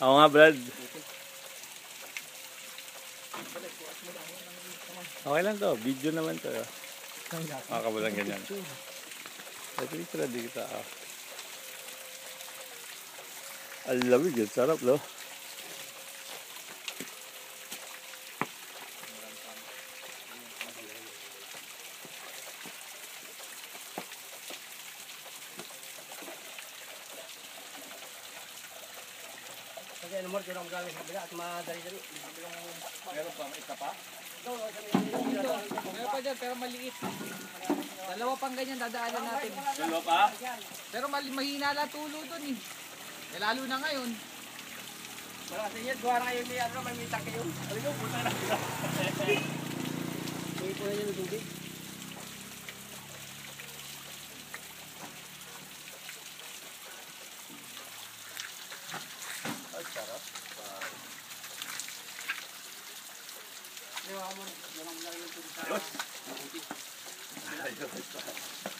Ako nga, Brad. Okay lang to. Video naman to. Makakabalang ganyan. Ito yung sarap dito. Alamig yun. Sarap, no? Kasi ano mo, tinong galing sa bila at madali-dali. Meron pa, may isa pa? Meron pa dyan, pero maliit. Dalawa pang ganyan dadaanan natin. Dalawa pa? Pero mahina lang tulo dun eh. Lalo na ngayon. Wala kasi yan, gawa na kayo may ano, may mitang kayo. Alam mo, puta na. May po na yan ng tubig. Ay, sarap. Di ba mo, walang lang yung tubig sa... Ayos. Ayos.